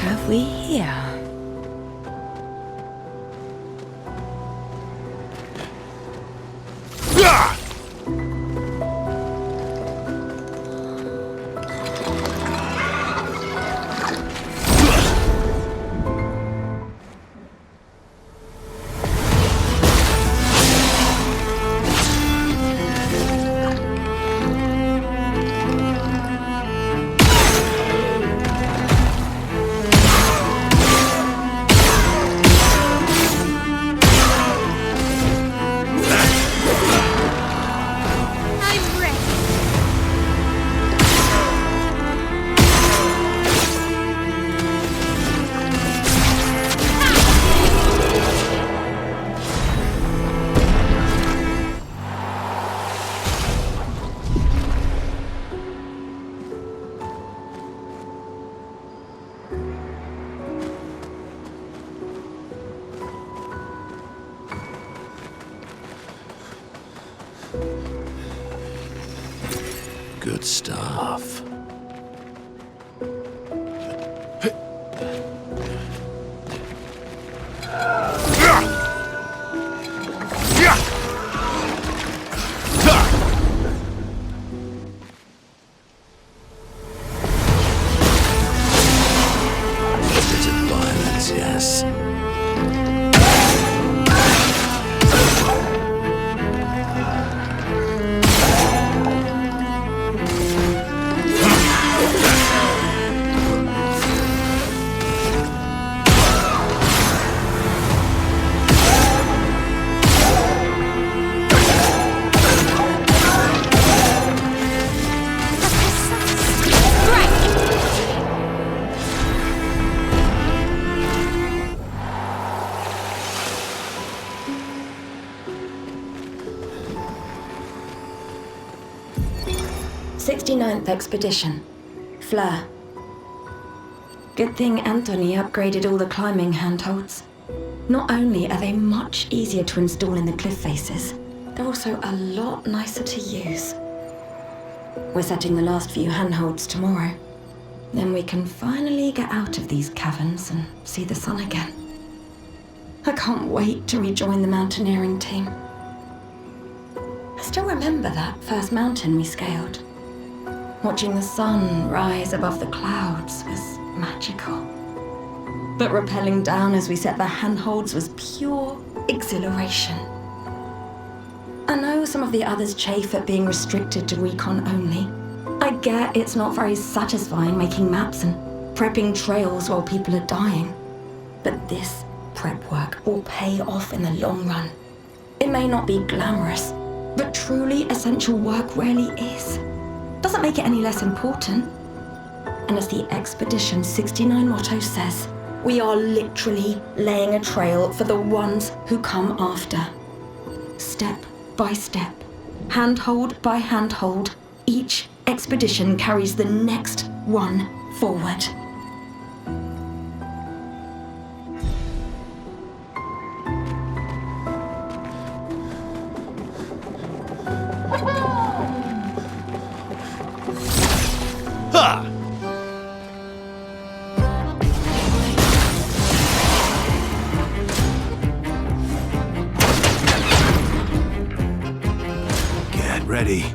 S8: have we here?
S2: Good stuff. Yes.
S11: '69th Expedition. Fleur. Good thing Anthony upgraded all the climbing handholds. Not only are they much easier to install in the cliff faces, they're also a lot nicer to use. We're setting the last few handholds tomorrow. Then we can finally get out of these caverns and see the sun again. I can't wait to rejoin the mountaineering team. I still remember that first mountain we scaled. Watching the sun rise above the clouds was magical. But rappelling down as we set the handholds was pure exhilaration. I know some of the others chafe at being restricted to recon only. I get it's not very satisfying making maps and prepping trails while people are dying. But this prep work will pay off in the long run. It may not be glamorous, but truly essential work rarely is. Doesn't make it any less important. And as the Expedition 69 motto says, we are literally laying a trail for the ones who come after. Step by step, handhold by handhold, each expedition carries the next one forward.
S1: Get ready.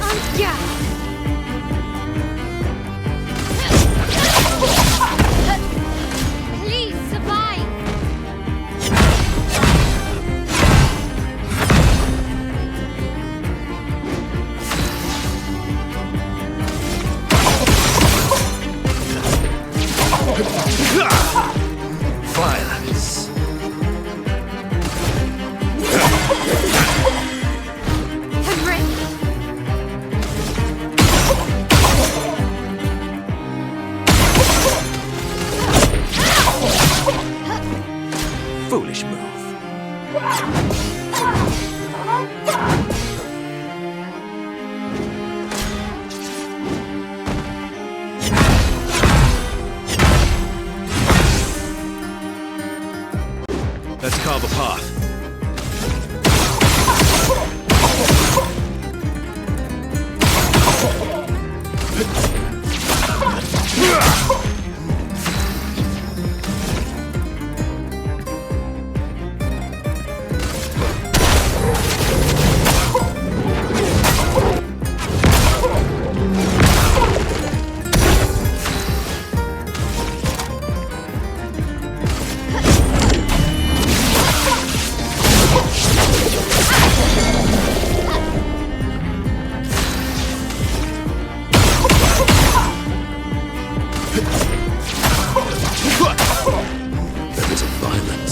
S4: Obscur!
S2: Foolish move.
S1: Let's carve a path.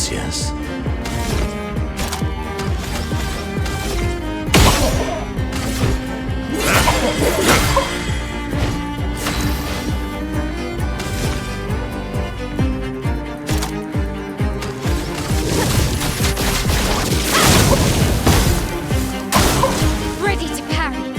S2: Yes.
S4: Ready to parry.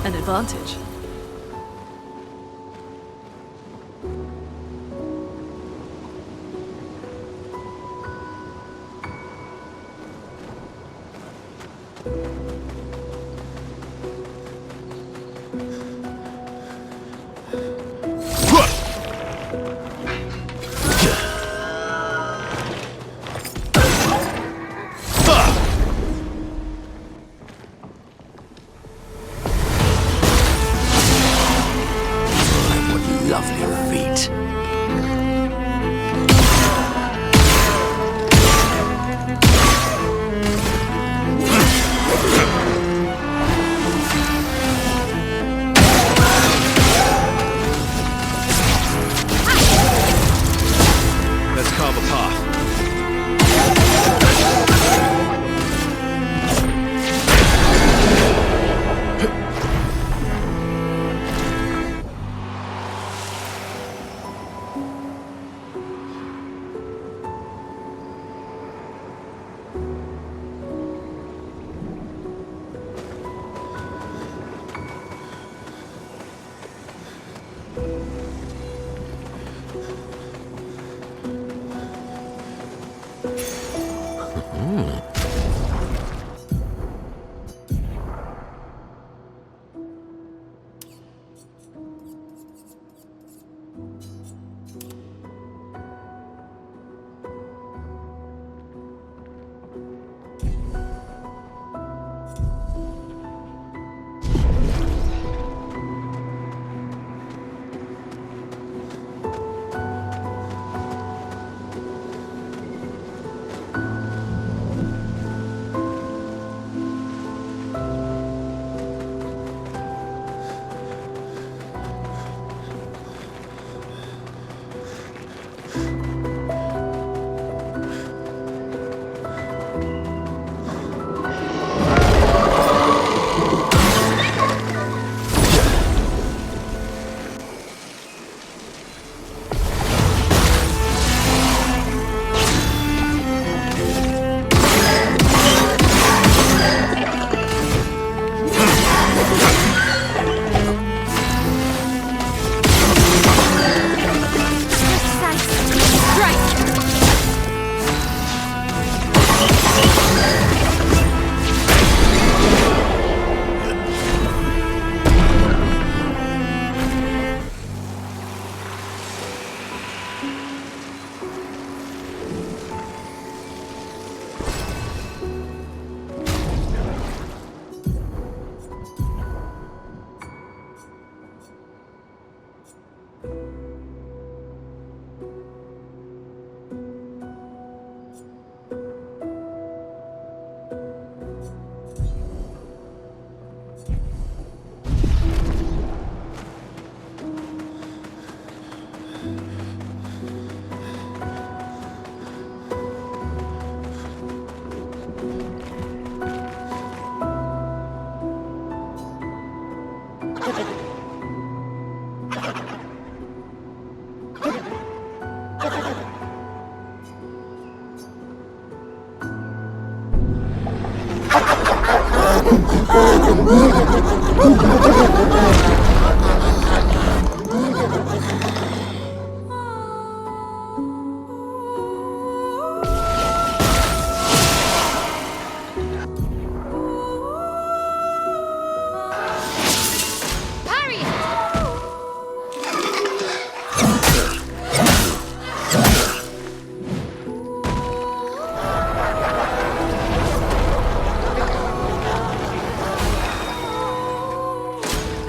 S6: An advantage.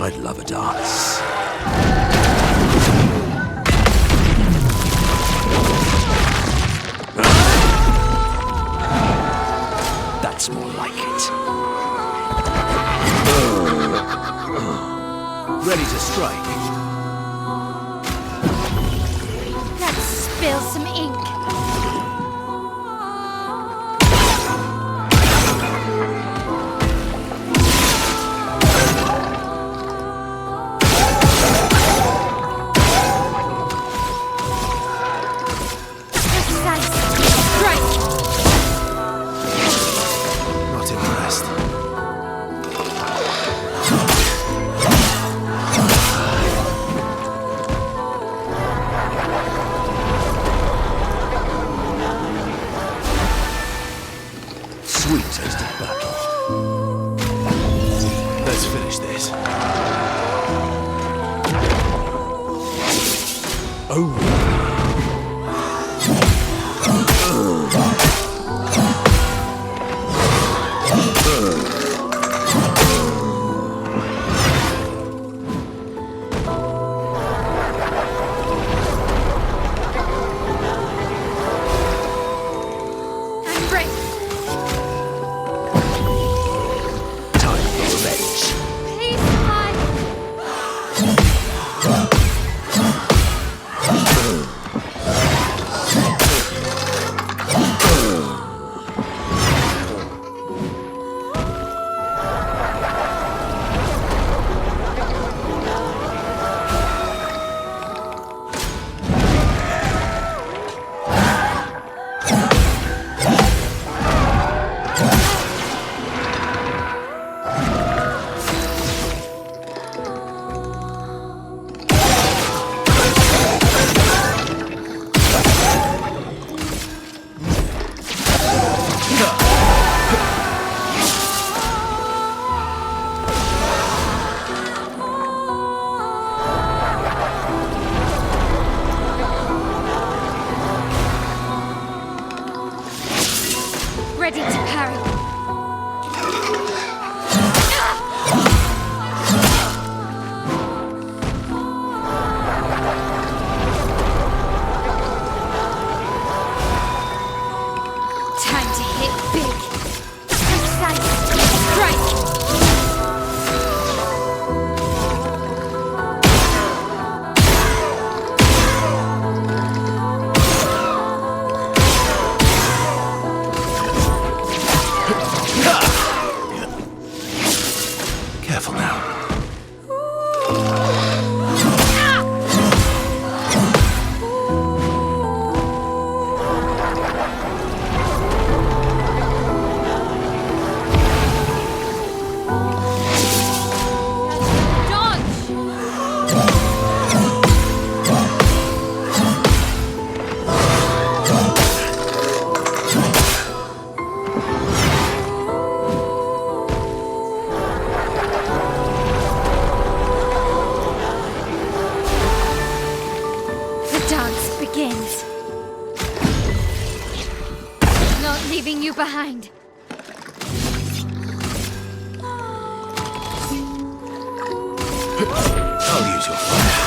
S2: I'd love a dance. That's more like it. Ready to strike.
S4: Let's spill some ink.
S1: Not impressed.
S2: Sweet taste of battle.
S1: Let's finish this.
S2: Oh.
S4: Ready to parry. Time to hit big. Precise. Strike.
S1: Careful now.
S4: Begins. Not leaving you behind.
S1: I'll use your fire.